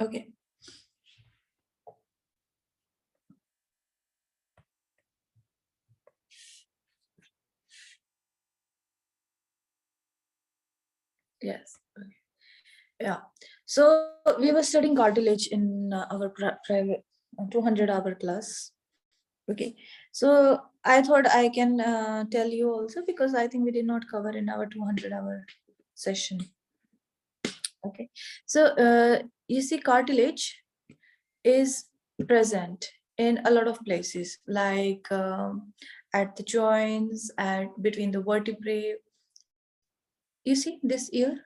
Okay. Yes. Okay. Yeah. So we were studying cartilage in our private 200-hour class. Okay. So I thought I can tell you also, because I think we did not cover in our 200-hour session. Okay. So you see, cartilage is present in a lot of places, like at the joints, at between the vertebrae. You see this ear?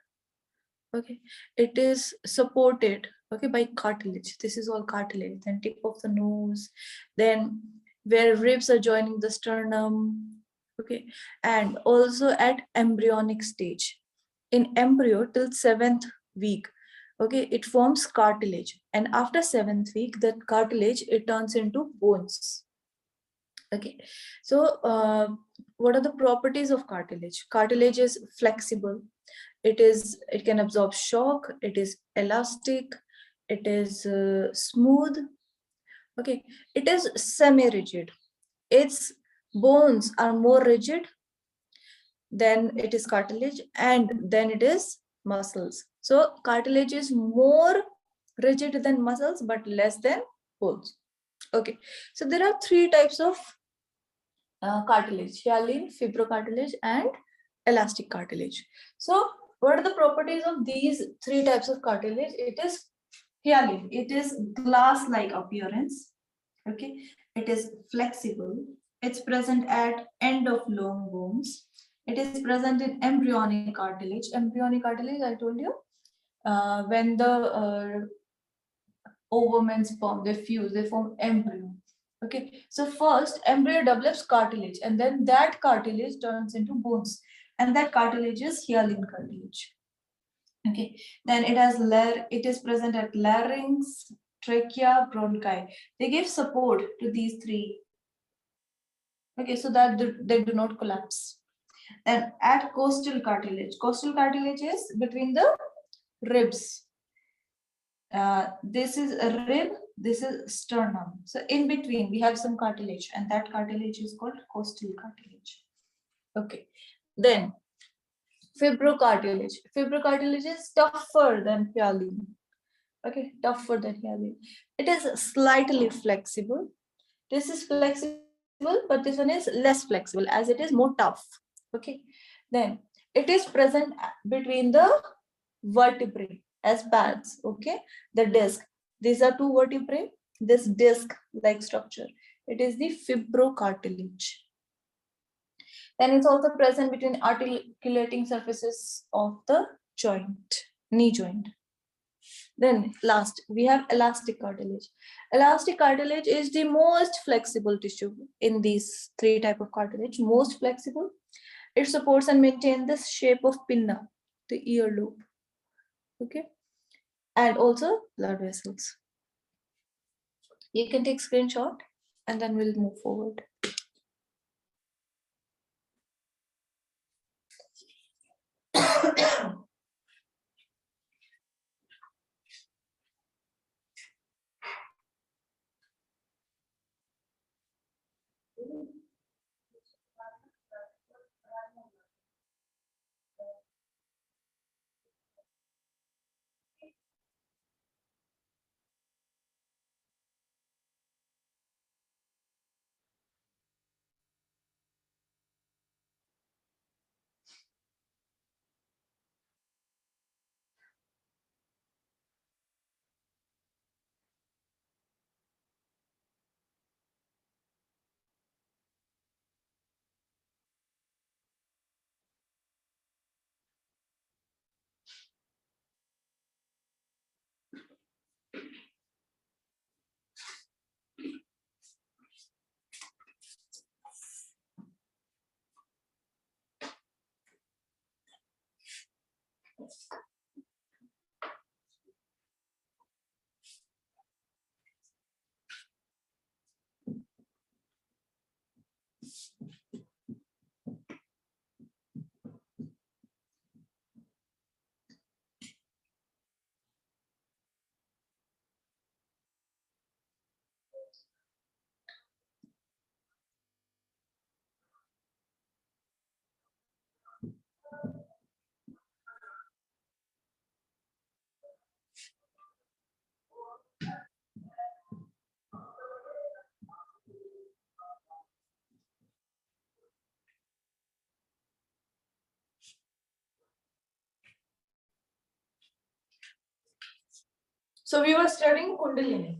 Okay, it is supported, okay, by cartilage. This is all cartilage. Then tip of the nose, then where ribs are joining the sternum, okay, and also at embryonic stage. In embryo till 7th week, okay, it forms cartilage, and after 7th week, that cartilage, it turns into bones. Okay, so what are the properties of cartilage? Cartilage is flexible. It can absorb shock. It is elastic. It is smooth. Okay, it is semi-rigid. Its bones are more rigid, then it is cartilage, and then it is muscles. So cartilage is more rigid than muscles, but less than bones. Okay, so there are three types of cartilage: hyaline, fibrocartilage, and elastic cartilage. So what are the properties of these three types of cartilage? It is hyaline. It is glass-like appearance. Okay, it is flexible. It's present at end of long bones. It is present in embryonic cartilage. Embryonic cartilage, I told you, when the ovum and sperm, they fuse, they form embryo. Okay, so first embryo develops cartilage, and then that cartilage turns into bones, and that cartilage is hyaline cartilage. Okay, then it is present at larynx, trachea, bronchi. They give support to these three. Okay, so that they do not collapse. Then at costal cartilage is between the ribs. This is a rib, this is sternum. So in between we have some cartilage, and that cartilage is called costal cartilage. Okay, then fibrocartilage. Fibrocartilage is tougher than hyaline. Okay, tougher than hyaline. It is slightly flexible. This is flexible, but this one is less flexible, as it is more tough. Okay, then it is present between the vertebrae as pads. Okay, the disc. These are two vertebrae. This disc-like structure. It is the fibrocartilage. Then it's also present between articulating surfaces of the joint, knee joint. Then last, we have elastic cartilage. Elastic cartilage is the most flexible tissue in these three types of cartilage, most flexible. It supports and maintains the shape of pinna, the earlobe. Okay, and also blood vessels. You can take screenshot and then we'll move forward. So we were studying Kundalini.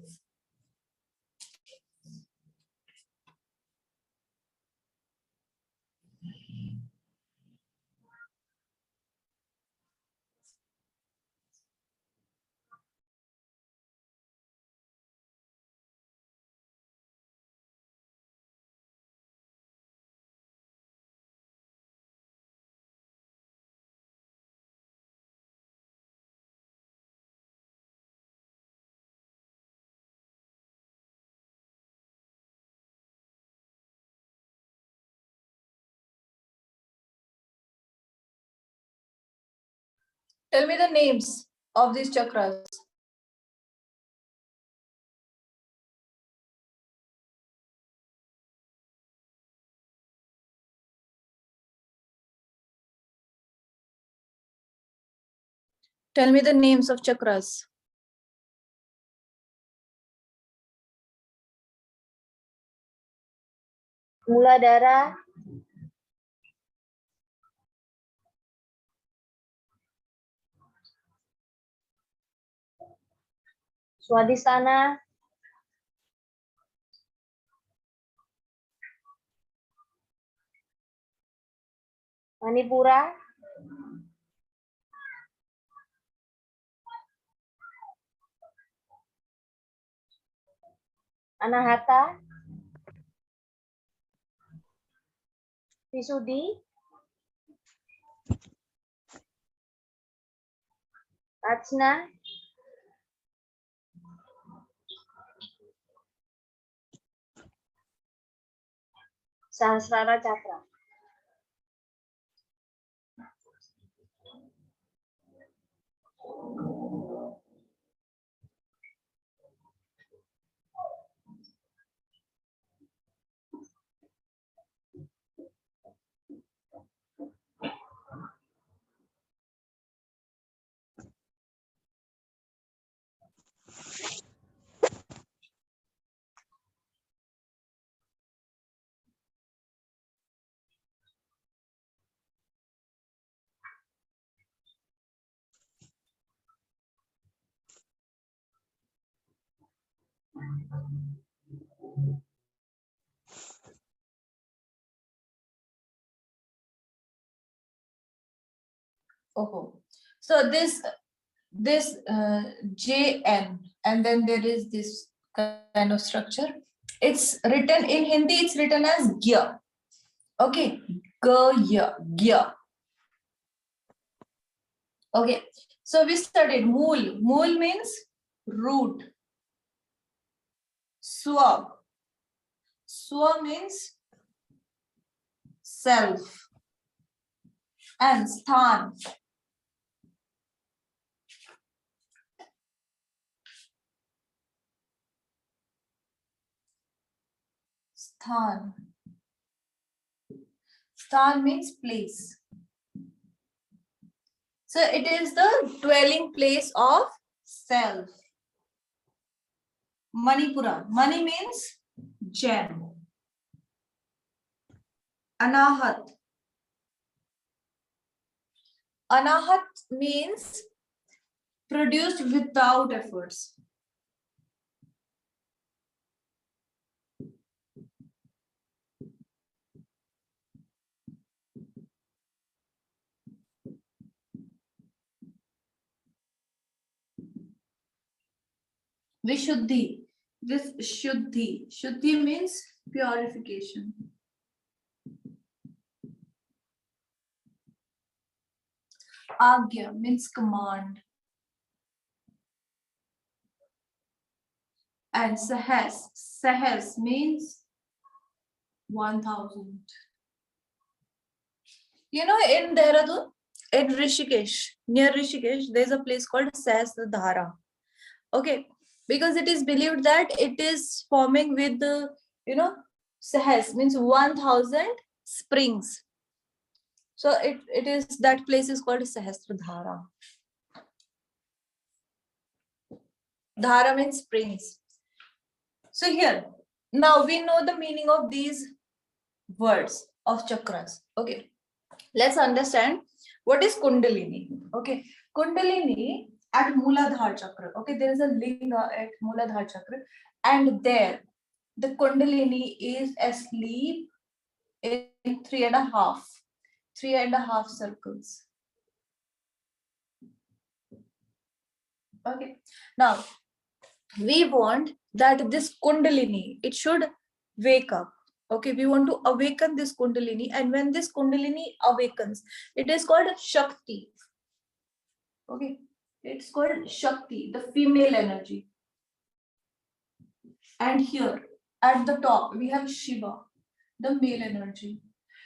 Tell me the names of these chakras. Tell me the names of chakras. Muladhara, Swadhisthana, Manipura, Anahata, Vishuddhi, 𝐂𝐨𝐮𝐫𝐬𝐞, Sahasrara Chakra. Oh, so this JN, and then there is this kind of structure. It's written in Hindi. It's written as 𝐴. Okay, 𝐘𝐫. Okay, so we studied Mool. Mool means root. Swa. Swa means self. And Sthan. Sthan. Sthan means place. So it is the dwelling place of self. Manipura. Mani means gem. Anahat. Anahat means produced without efforts. Vishuddhi. This Shuddhi. Shuddhi means purification. Agya means command. And Sahas. Sahas means 1000. You know, in Dehradun, in Rishikesh, near Rishikesh, there's a place called Swadhisthana. Okay, because it is believed that it is forming with the, Sahas means 1000 springs. So it is, that place is called Sahasradhara. Dhara means springs. So here, now we know the meaning of these words of chakras. Okay, let's understand what is Kundalini. Okay, Kundalini at Mooladhara Chakra. Okay, there is a Linga at Mooladhara Chakra, and there the Kundalini is asleep in 3.5 circles. Okay, now we want that this Kundalini, it should wake up. Okay, we want to awaken this Kundalini, and when this Kundalini awakens, it is called Shakti. Okay, it's called Shakti, the female energy. And here at the top, we have Shiva, the male energy.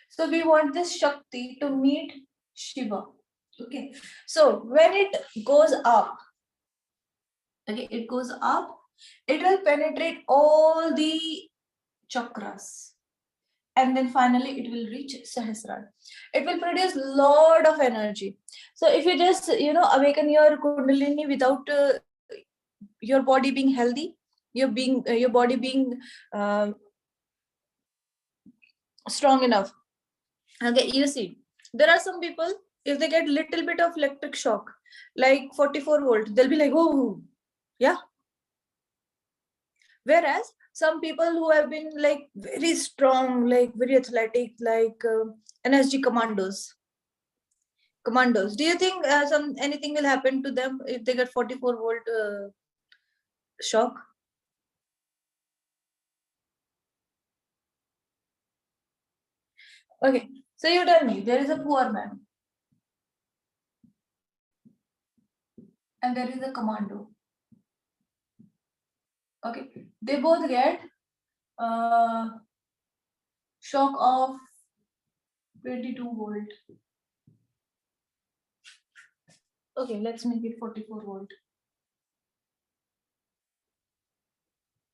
So we want this Shakti to meet Shiva. Okay, so when it goes up, okay, it goes up, it will penetrate all the chakras. And then finally it will reach Sahasrara. It will produce lot of energy. So if you just, awaken your Kundalini without your body being healthy, your body being strong enough. Okay, you see, there are some people, if they get little bit of electric shock, like 44 volt, they'll be like, oh, yeah. Whereas some people who have been like very strong, like very athletic, like NSG commandos. Do you think anything will happen to them if they get 44 volt shock? Okay, so you tell me, there is a poor man and there is a commando. Okay, they both get shock of 22 volt. Okay, let's make it 44 volt.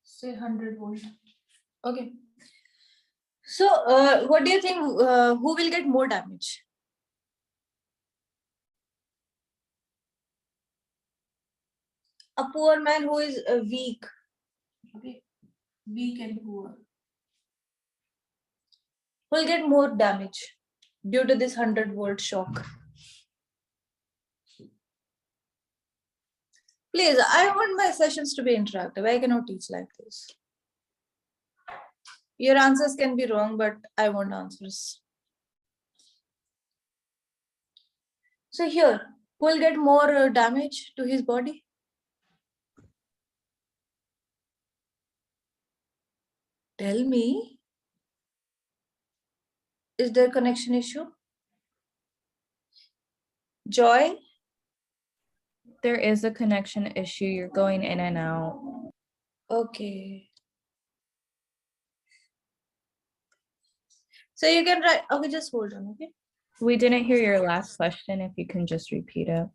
Say 100 volt. Okay. So, what do you think? Who will get more damage? A poor man who is weak. Okay, weak and poor will get more damage due to this 100 volt shock. Please, I want my sessions to be interactive. I cannot teach like this. Your answers can be wrong, but I want answers. So here, who will get more damage to his body? Tell me. Is there connection issue? Joy? There is a connection issue. You're going in and out. Okay. So you can write, okay, just hold on, okay? We didn't hear your last question. If you can just repeat it.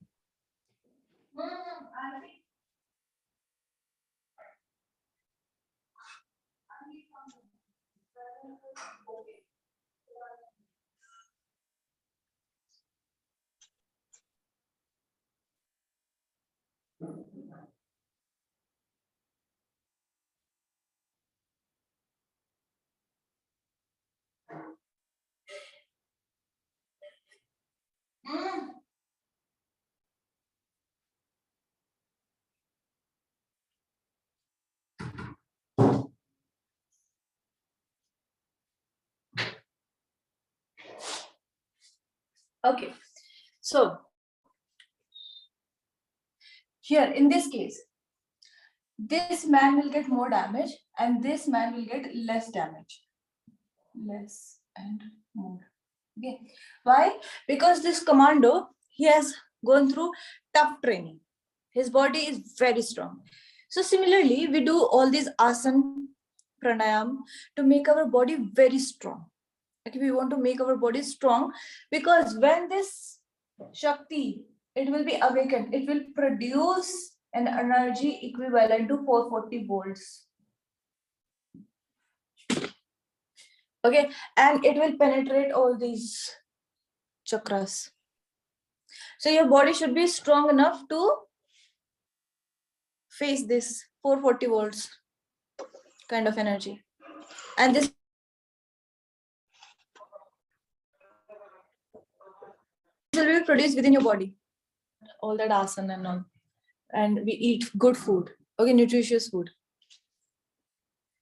Okay, so here in this case, this man will get more damage and this man will get less damage. Less and more. Okay, why? Because this commando, he has gone through tough training. His body is very strong. So similarly, we do all these asana, pranayam to make our body very strong. Okay, we want to make our body strong because when this Shakti, it will be awakened, it will produce an energy equivalent to 440 volts. Okay, and it will penetrate all these chakras. So your body should be strong enough to face this 440 volts kind of energy. And this will be produced within your body. All that asana and all. and we eat good food. Okay, nutritious food.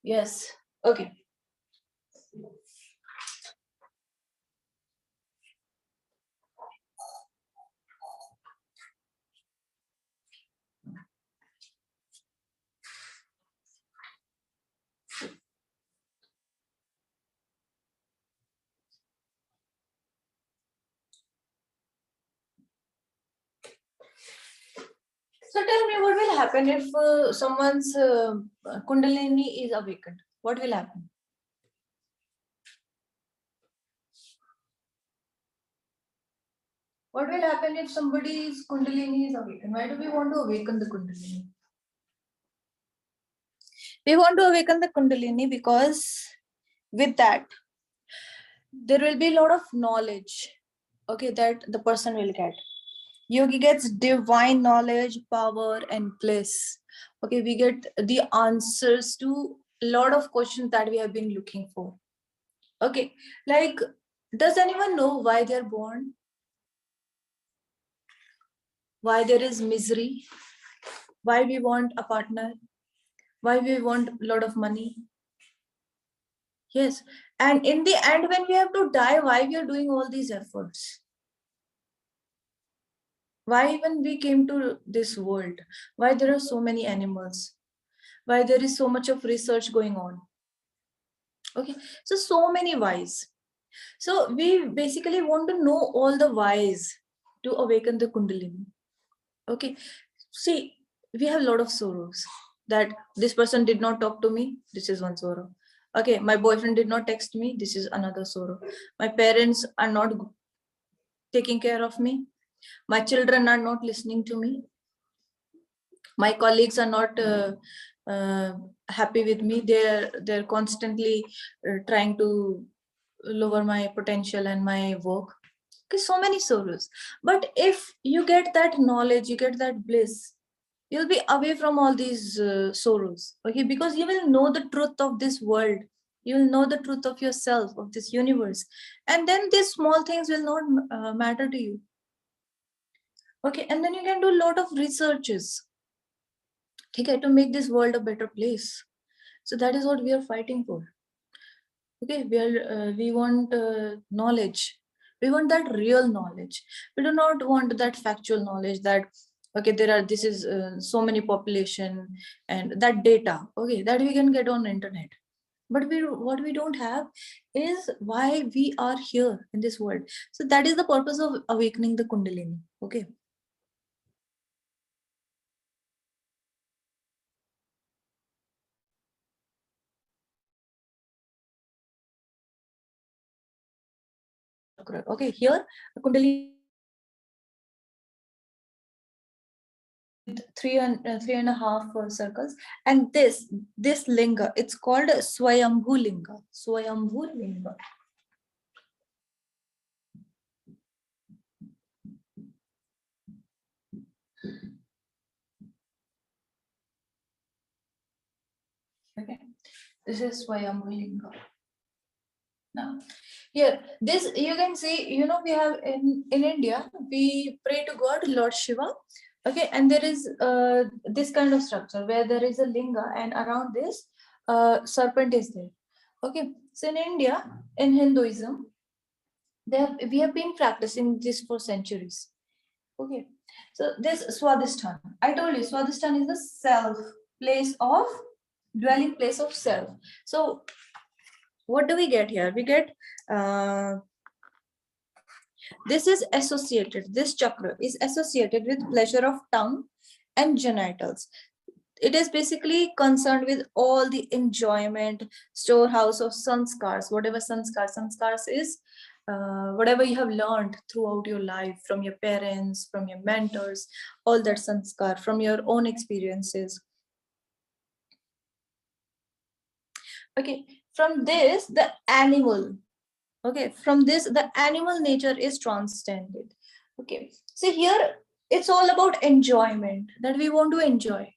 Yes. Okay. So tell me, what will happen if someone's Kundalini is awakened? What will happen? What will happen if somebody's Kundalini is awakened? Why do we want to awaken the Kundalini? We want to awaken the Kundalini because with that, there will be a lot of knowledge, okay, that the person will get. Yogi gets divine knowledge, power, and bliss. Okay, we get the answers to a lot of questions that we have been looking for. Okay, like, does anyone know why they're born? Why there is misery? Why we want a partner? Why we want a lot of money? Yes, and in the end, when we have to die, why we are doing all these efforts? Why even we came to this world? Why there are so many animals? Why there is so much of research going on? Okay, so many whys. So we basically want to know all the whys to awaken the Kundalini. Okay, see, we have a lot of sorrows. That this person did not talk to me, this is one sorrow. Okay, my boyfriend did not text me, this is another sorrow. My parents are not taking care of me. My children are not listening to me. My colleagues are not happy with me. They're constantly trying to lower my potential and my work. Okay, so many sorrows. But if you get that knowledge, you get that bliss, you'll be away from all these sorrows. Okay, because you will know the truth of this world. You will know the truth of yourself, of this universe, and then these small things will not matter to you. Okay, and then you can do a lot of researches, okay, to make this world a better place. So that is what we are fighting for. Okay, we want knowledge. We want that real knowledge. We do not want that factual knowledge that, okay, this is so many population and that data, okay, that we can get on internet. But what we don't have is why we are here in this world. So that is the purpose of awakening the Kundalini. Okay. Okay, here Kundalini three and a half circles, and this linga, it's called Swayambhu Linga. Swayambhu Linga. Okay, this is Swayambhu Linga. Now, here, this you can see, we have in India, we pray to God, Lord Shiva. Okay, and there is this kind of structure where there is a linga, and around this serpent is there. Okay, so in India, in Hinduism, we have been practicing this for centuries. Okay, so this Swadhisthana, I told you, Swadhisthana is the self, place of dwelling place of self. So what do we get here? We get this is associated, this chakra is associated with pleasure of tongue and genitals. It is basically concerned with all the enjoyment, storehouse of sanskars, whatever sanskars is, whatever you have learned throughout your life from your parents, from your mentors, all that sanskar, from your own experiences. Okay, from this, the animal, okay, from this, the animal nature is transcended. Okay, so here it's all about enjoyment, that we want to enjoy.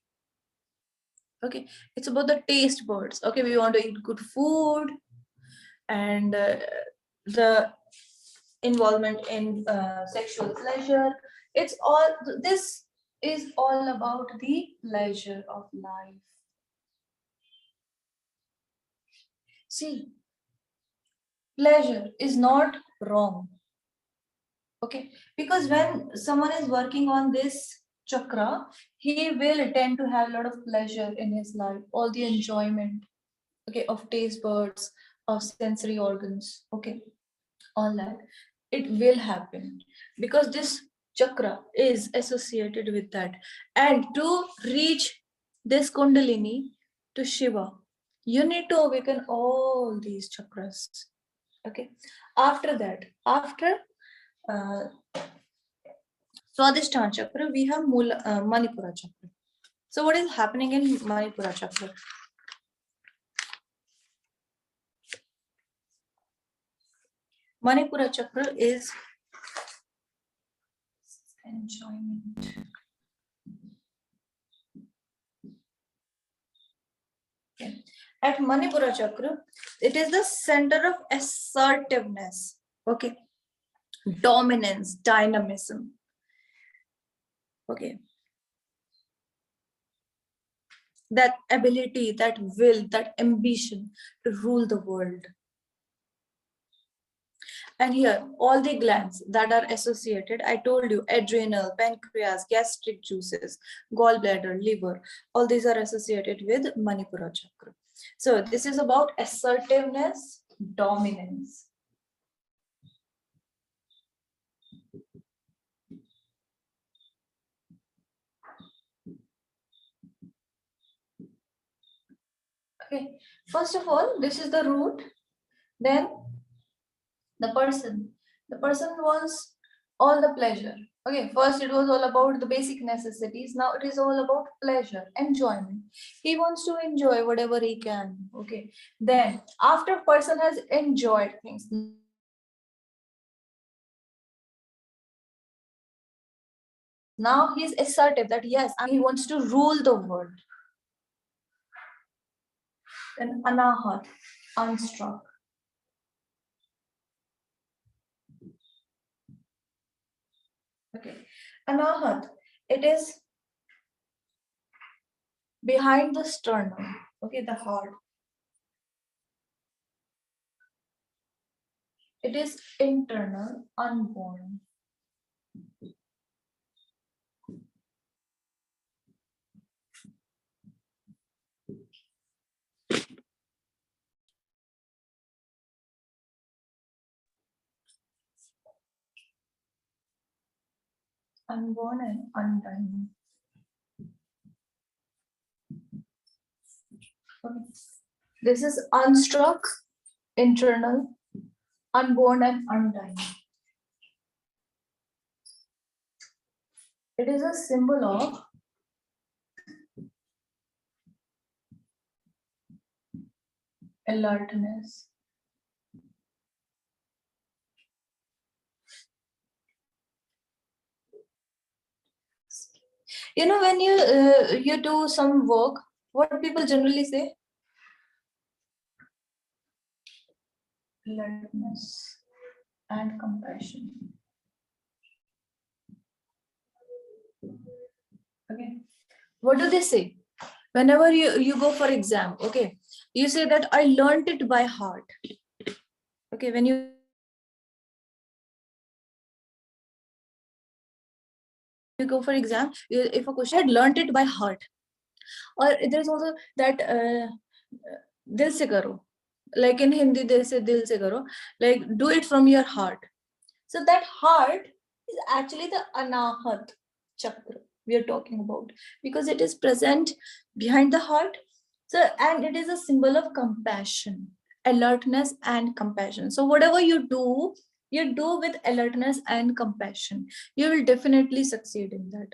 Okay, it's about the taste buds. Okay, we want to eat good food, and the involvement in sexual pleasure. It's all this is all about the pleasure of life. See, pleasure is not wrong. Okay, because when someone is working on this chakra, he will tend to have a lot of pleasure in his life, all the enjoyment, okay, of taste buds, of sensory organs, okay, all that. It will happen because this chakra is associated with that. And to reach this Kundalini to Shiva, you need to awaken all these chakras. Okay. After that, after uh, Swadhisthana chakra, we have Manipura chakra. So what is happening in Manipura chakra? Manipura chakra is enjoyment. Okay. At Manipura chakra, it is the center of assertiveness, okay, dominance, dynamism, okay, that ability, that will, that ambition to rule the world. And here, all the glands that are associated, I told you, adrenal, pancreas, gastric juices, gallbladder, liver, all these are associated with Manipura chakra. So this is about assertiveness, dominance. Okay, first of all, this is the root, then the person wants all the pleasure. Okay, first it was all about the basic necessities. Now it is all about pleasure, enjoyment. He wants to enjoy whatever he can. Okay, then after person has enjoyed things, now he's assertive that yes, he wants to rule the world. Then anahat, unstruck. Okay, anahat, it is behind the sternum, okay, the heart. It is internal, unborn. Unborn and undone. Okay. This is unstruck, internal, unborn and undone. It is a symbol of alertness. You know, when you do some work, what people generally say? Alertness and compassion. Okay. What do they say? Whenever you go for exam, okay, you say that I learned it by heart. Okay, when you go for exam, if a question had learned it by heart, or there's also that dil se karo, like in Hindi they say dil se karo, like do it from your heart. So that heart is actually the anahat chakra we are talking about, because it is present behind the heart. So, and it is a symbol of compassion, alertness and compassion. So whatever you do with alertness and compassion, you will definitely succeed in that.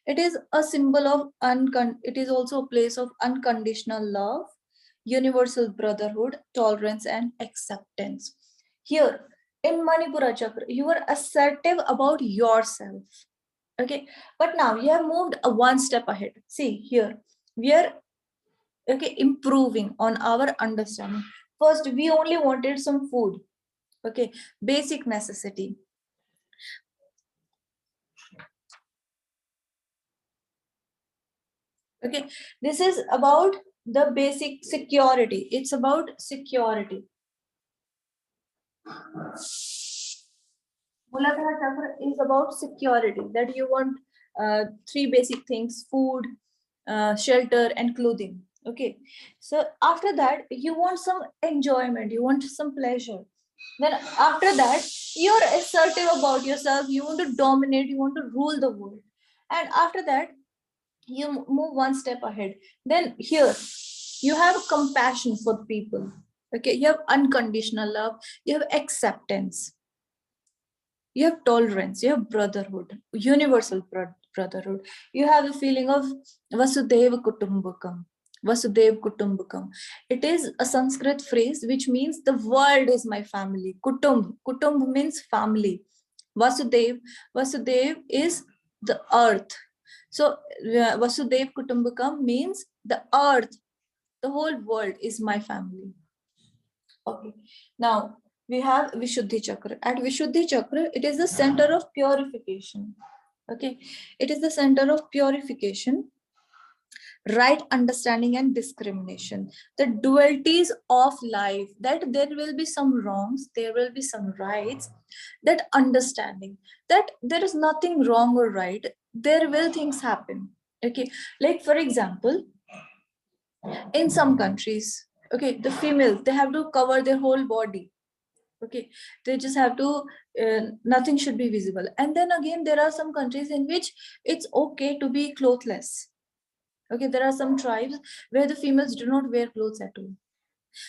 It is a symbol of it is also a place of unconditional love, universal brotherhood, tolerance and acceptance. Here in Manipura chakra, you are assertive about yourself. Okay, but now you have moved one step ahead. See here, we are improving on our understanding. First, we only wanted some food, okay, basic necessity. Okay, this is about the basic security. It's about security. Muladhara chakra is about security, that you want three basic things: food, shelter, and clothing. Okay, so after that, you want some enjoyment, you want some pleasure. Then after that, you're assertive about yourself, you want to dominate, you want to rule the world. And after that, you move one step ahead. Then here, you have compassion for people. Okay, you have unconditional love, you have acceptance, you have tolerance, you have brotherhood, universal brotherhood. You have a feeling of Vasudeva Kutumbakam. Vasudev Kutumbakam. It is a Sanskrit phrase which means the world is my family. Kutumb means family. Vasudev is the earth. So Vasudev Kutumbakam means the earth, the whole world is my family. Okay, now we have Vishuddhi Chakra. At Vishuddhi Chakra, it is the center of purification. Okay, it is the center of purification, right understanding and discrimination, the dualities of life, that there will be some wrongs, there will be some rights, that understanding that there is nothing wrong or right, there will things happen. Okay, like for example, in some countries, okay, the females, they have to cover their whole body. Okay, they just have to, nothing should be visible. And then again, there are some countries in which it's okay to be clothless. Okay, there are some tribes where the females do not wear clothes at all.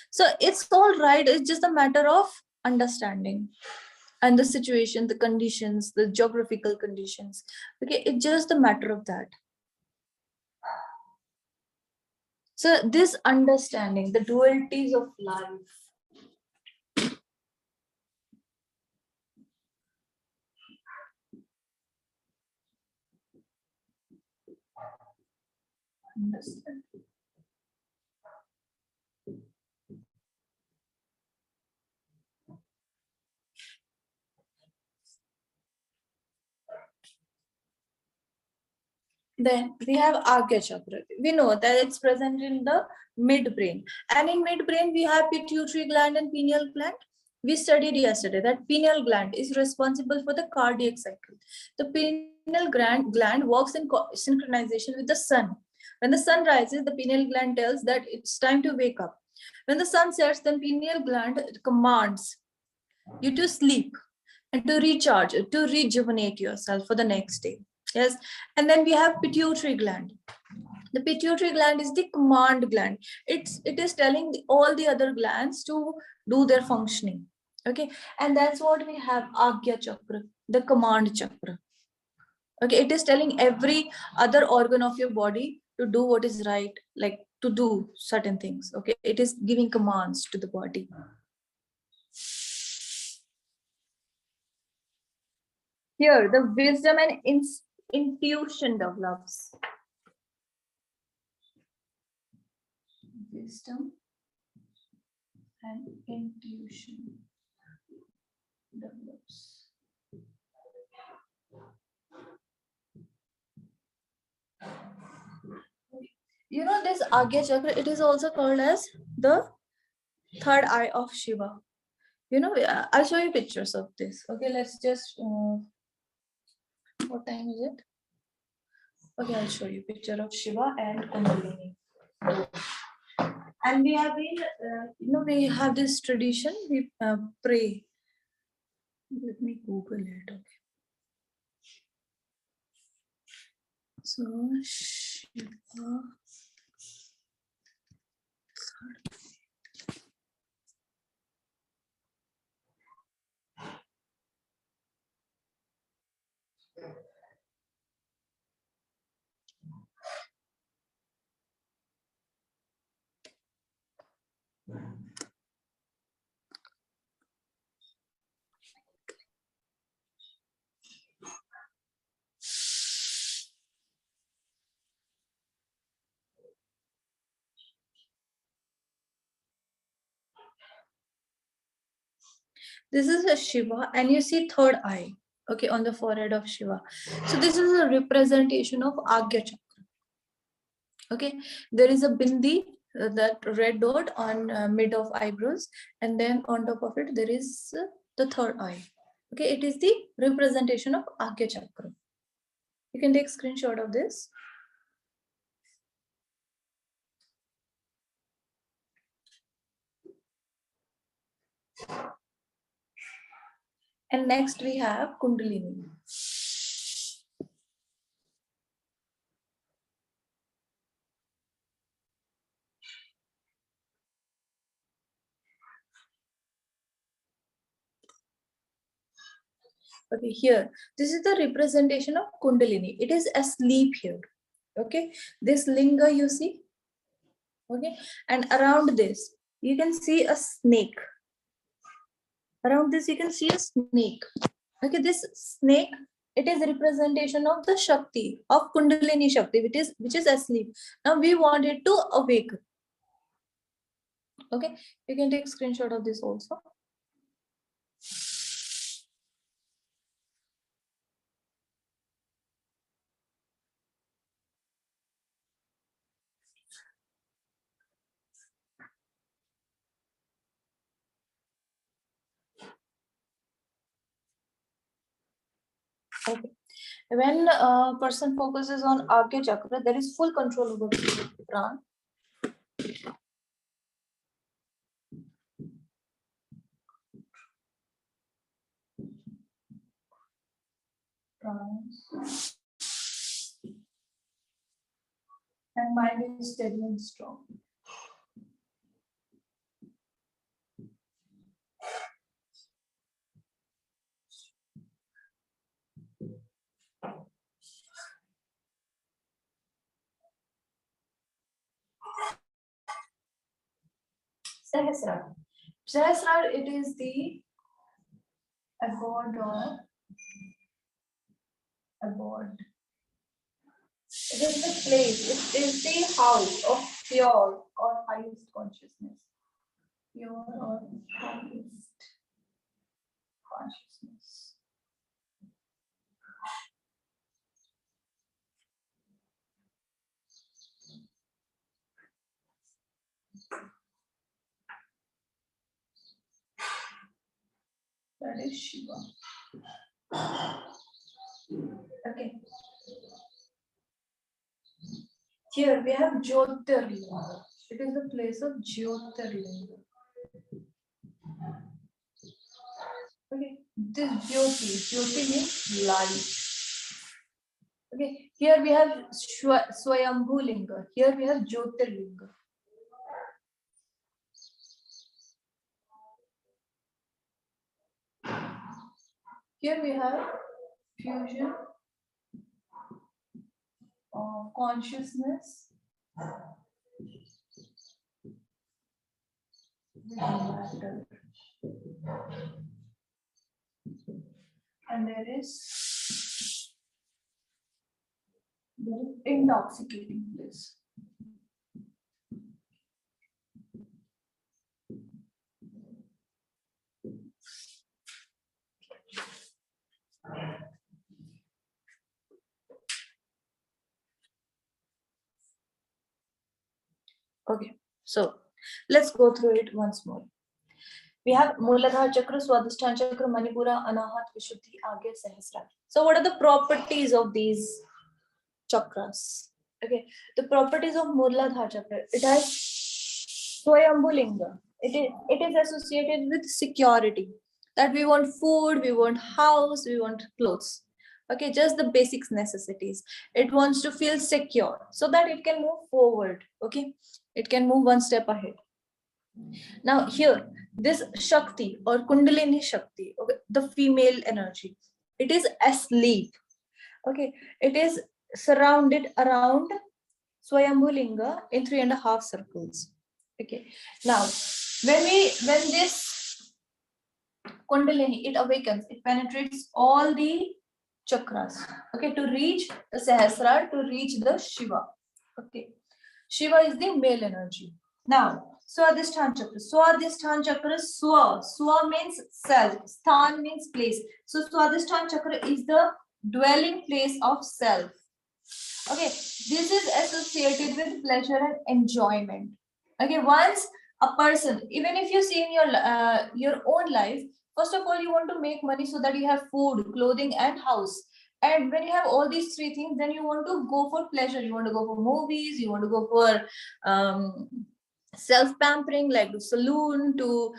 So it's all right, it's just a matter of understanding and the situation, the conditions, the geographical conditions. Okay, it's just a matter of that. So this understanding the dualities of life, understand. Then we have Agya Chakra. We know that it's present in the midbrain. And in midbrain, we have pituitary gland and pineal gland. We studied yesterday that pineal gland is responsible for the cardiac cycle. The pineal gland works in synchronization with the sun. When the sun rises, the pineal gland tells that it's time to wake up. When the sun sets, then pineal gland commands you to sleep and to recharge, to rejuvenate yourself for the next day. Yes, and then we have pituitary gland. The pituitary gland is the command gland. It is telling all the other glands to do their functioning. Okay, and that's what we have Agya Chakra, the command chakra. Okay, it is telling every other organ of your body to do what is right, like to do certain things. Okay, it is giving commands to the body. Here, the wisdom and intuition develops. Wisdom and intuition develops. You know, this Agya Chakra, it is also called as the third eye of Shiva. You know, I'll show you pictures of this. Okay, let's just, what time is it? Okay, I'll show you picture of Shiva and Kundalini. And we have been, we have this tradition, we pray. Let me Google it. Okay. So, Shiva. This is a Shiva, and you see third eye, okay, on the forehead of Shiva. So this is a representation of Agya Chakra. Okay, there is a bindi, that red dot on mid of eyebrows, and then on top of it there is the third eye. Okay, it is the representation of 𝐽𝐴 chakra. You can take screenshot of this. And next we have Kundalini. Okay, here, this is the representation of Kundalini. It is asleep here. Okay, this linga you see. Okay, and around this, you can see a snake. Around this, you can see a snake. Okay, this snake, it is a representation of the Shakti, of Kundalini Shakti, which is asleep. Now we want it to awake. Okay, you can take screenshot of this also. Okay. When a person focuses on 𝐽𝐴 chakra, there is full control over the prana. And mind is steady and strong. Sahasrara. Sahasrara, it is the abode. It is the place, it is the house of pure or highest consciousness. Pure or highest consciousness. That is Shiva. Okay. Here we have Jyotirlinga. It is the place of Jyotirlinga. Okay. This Jyoti means light. Okay. Here we have Swayambhu Linga. Here we have Jyotirlinga. Here we have fusion of consciousness with matter. And there is intoxicating bliss. Okay, so let's go through it once more. We have Muladhara Chakra, Swadhisthana Chakra, Manipura, Anahat, Vishuddhi, 𝐴𝐴, Sahasrara. So what are the properties of these chakras? Okay, the properties of Muladhara Chakra. It has Swayambhu Linga. It is associated with security. That we want food, we want house, we want clothes. Okay, just the basic necessities. It wants to feel secure so that it can move forward. Okay, it can move one step ahead. Now here, this Shakti or Kundalini Shakti, okay, the female energy, it is asleep. Okay, it is surrounded around Swayambhu Linga in 3.5 circles. Okay, now when this Kundalini, it awakens, it penetrates all the chakras, okay, to reach the Sahasrara, to reach the Shiva. Okay, Shiva is the male energy. Now, Swadhisthana Chakra. Swadhisthana Chakra, Swa means self, Sthan means place. So Swadhisthana Chakra is the dwelling place of self. Okay, this is associated with pleasure and enjoyment. Okay, once a person, even if you see in your own life, first of all, you want to make money so that you have food, clothing, and house. And when you have all these three things, then you want to go for pleasure. You want to go for movies. You want to go for self-pampering, like to saloon, to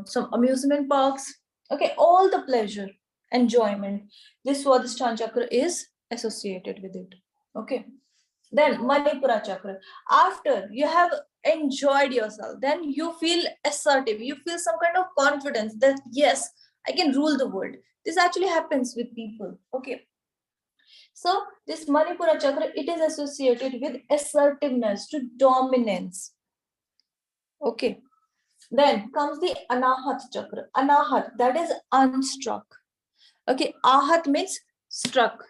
some amusement parks. Okay, all the pleasure, enjoyment. This Swadhisthana chakra is associated with it. Okay. Then Manipura chakra. After you have enjoyed yourself, then you feel assertive. You feel some kind of confidence that yes, I can rule the world. This actually happens with people. Okay. So this Manipura chakra, it is associated with assertiveness, to dominance. Okay. Then comes the Anahat chakra. Anahat, that is unstruck. Okay. Ahat means struck.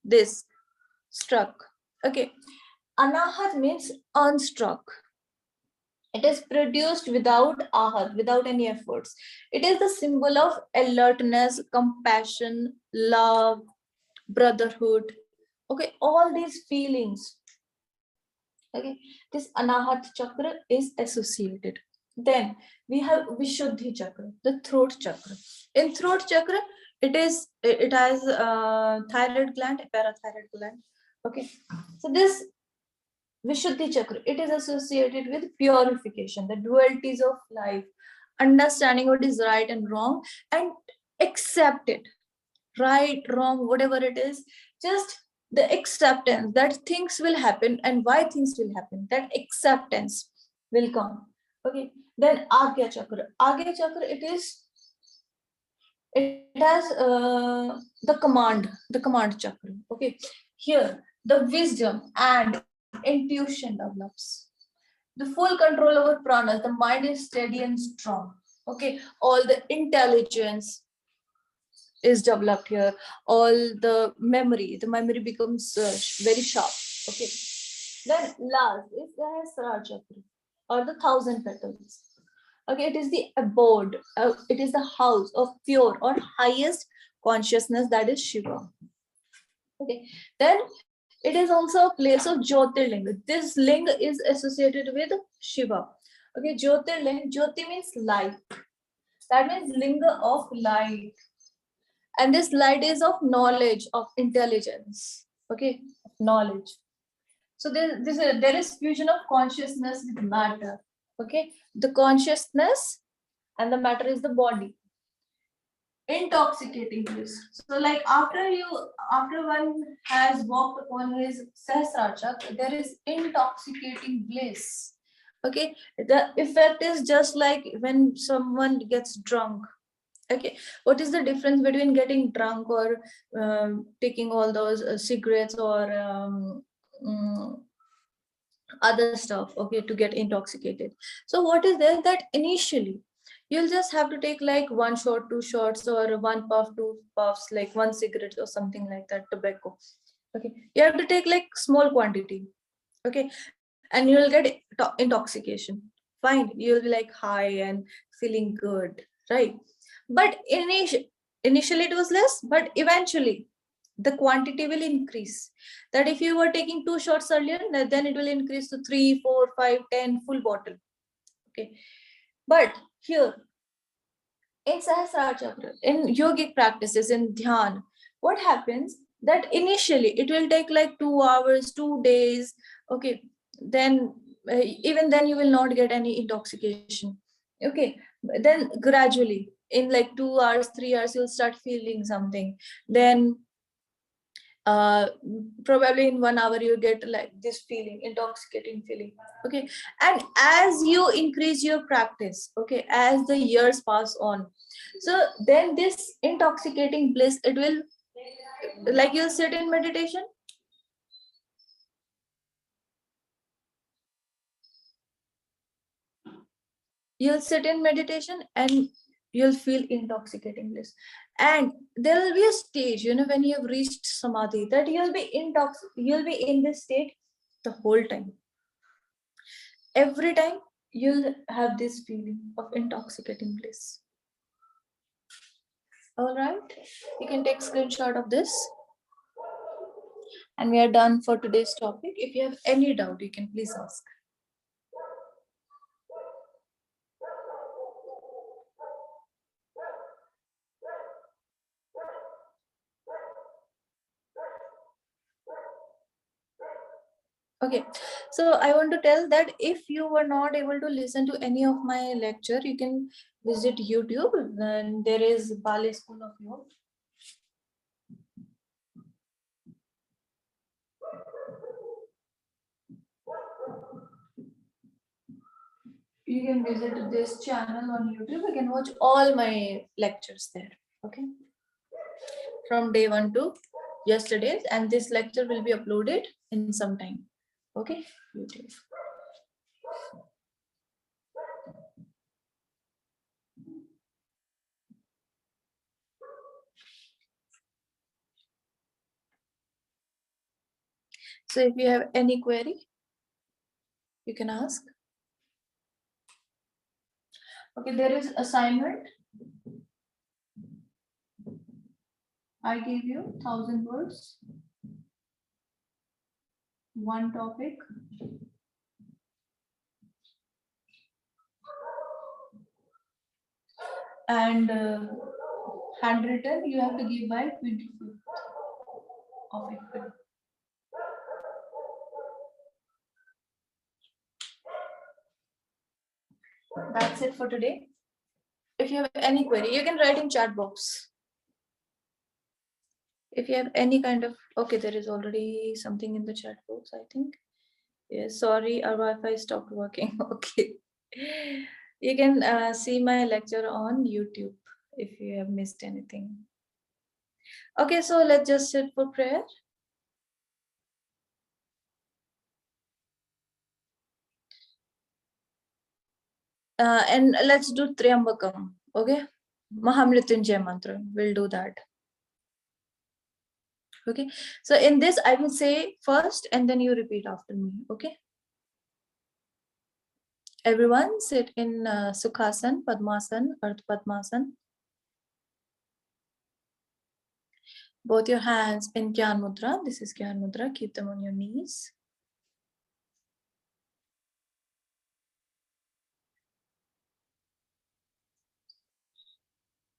This struck. Okay. Anahat means unstruck. It is produced without ahat, without any efforts. It is the symbol of alertness, compassion, love, brotherhood. Okay, all these feelings. Okay, this Anahat chakra is associated. Then we have Vishuddhi chakra, the throat chakra. In throat chakra, it has thyroid gland, parathyroid gland. Okay, so this Vishuddhi chakra, it is associated with purification, the dualities of life, understanding what is right and wrong, and accept it. Right, wrong, whatever it is, just the acceptance that things will happen and why things will happen, that acceptance will come. Okay, then Agya chakra. Agya chakra, it has the command chakra. Okay, here the wisdom and intuition develops, the full control over pranas, the mind is steady and strong. Okay, all the intelligence is developed here, all the memory becomes very sharp. Okay, then last is the Sahasrara chakra, or the thousand petals. Okay, it is the abode, it is the house of pure or highest consciousness, that is Shiva. Okay, then it is also a place of Jyotirlinga. This ling is associated with Shiva. Okay, Jyotirling, Jyoti means light. That means linga of light. And this light is of knowledge, of intelligence. Okay, knowledge. So there is fusion of consciousness with matter. Okay, the consciousness and the matter is the body. Intoxicating bliss. So like after one has walked upon his Sahasrara chakra, there is intoxicating bliss. Okay, the effect is just like when someone gets drunk. Okay, what is the difference between getting drunk or taking all those cigarettes or other stuff, okay, to get intoxicated? So what is there, that initially you'll just have to take like one shot, two shots, or one puff, two puffs, like one cigarette or something like that, tobacco. Okay, you have to take like small quantity. Okay, and you'll get intoxication. Fine, you'll be like high and feeling good, right? But initially it was less, but eventually the quantity will increase. That if you were taking two shots earlier, then it will increase to 3, 4, 5, 10 full bottle. Okay, but here in Sahasrara chakra, in yogic practices, in dhyan, what happens that initially it will take like 2 hours, 2 days. Okay, then even then you will not get any intoxication. Okay, then gradually in like 2 hours, 3 hours, you'll start feeling something. Then probably in 1 hour you get like this feeling, intoxicating feeling. Okay, and as you increase your practice, okay, as the years pass on, so then this intoxicating bliss, it will, like, you'll sit in meditation, and you'll feel intoxicating bliss. And there will be a stage, when you have reached samadhi, that you'll be in this state the whole time. Every time you'll have this feeling of intoxicating bliss. All right, you can take screenshot of this. And we are done for today's topic. If you have any doubt, you can please ask. Okay, so I want to tell that if you were not able to listen to any of my lecture, you can visit YouTube. Then there is Bali School of Yoga. You can visit this channel on YouTube. You can watch all my lectures there. Okay, from day 1 to yesterday's, and this lecture will be uploaded in some time. Okay, YouTube. So if you have any query, you can ask. Okay, there is assignment. I gave you 1,000 words, one topic. And handwritten, you have to give by 25th of April. That's it for today. If you have any query, you can write in chat box. If you have any kind of, okay, there is already something in the chat box, I think. Yes, sorry, our Wi-Fi stopped working. Okay. You can see my lecture on YouTube if you have missed anything. Okay, so let's just sit for prayer. And let's do Triambakam, okay? Mahamrityunjay mantra, we'll do that. Okay, so in this I will say first and then you repeat after me, okay? Everyone sit in Sukhasan, Padmasan, Ardha Padmasan. Both your hands in Gyan Mudra. This is Gyan Mudra. Keep them on your knees.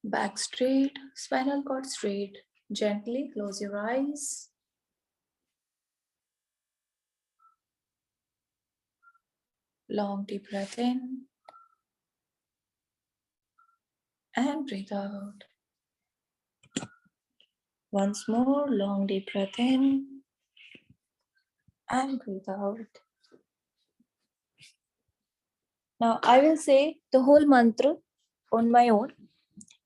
Back straight, spinal cord straight. Gently close your eyes. Long deep breath in. And breathe out. Once more, long deep breath in. And breathe out. Now I will say the whole mantra on my own.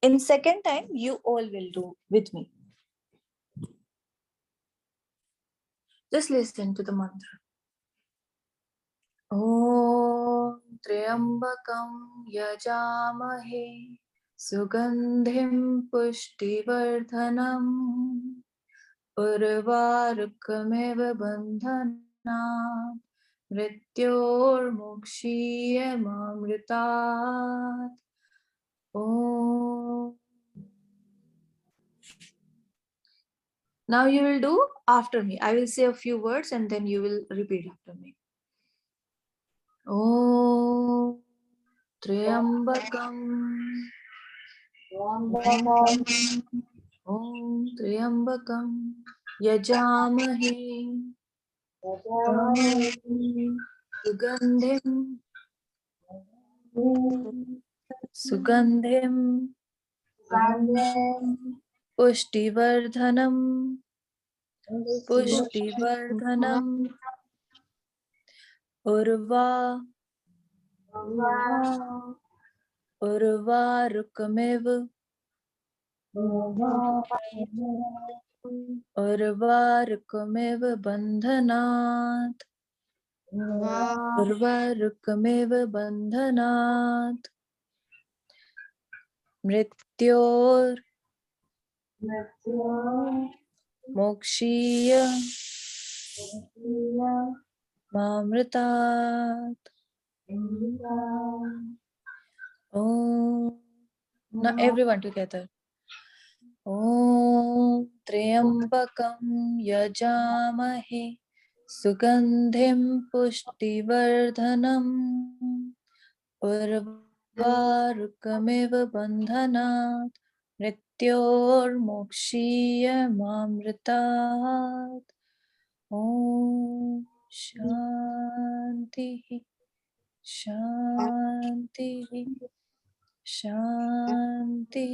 In second time, you all will do with me. Just listen to the mantra. Om Triambakam Yajamahe Sugandhim Pushtivardhanam Urvarkameva Bandhana Mrityurmukshiyamamritat. Om. Now you will do after me. I will say a few words and then you will repeat after me. Om Triambakam. Om Triambakam Yajamahe Sugandhim Pushtivardhanam Urvarkameva Bandhanat. Urvarkameva Bandhanat. Mrityor Mokshiya Mamritat. Oh. Now everyone together. Om Triambakam Yajamahe Sugandhim Pushtivardhanam Urvarukamiva Bandhanat Mrityurmokshiyamamritat. Om Shanti Shanti Shanti.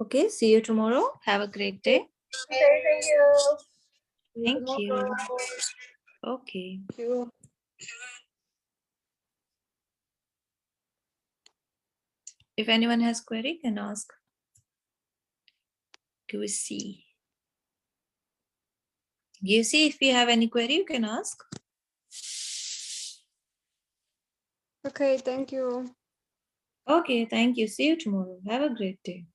Okay, see you tomorrow. Have a great day. Okay, thank you. Thank you. Okay. Thank you. If anyone has query, can ask. 𝐂𝐨𝐿. If you have any query, you can ask. Okay, thank you. Okay, thank you. See you tomorrow. Have a great day.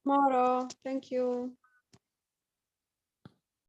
Tomorrow. Thank you.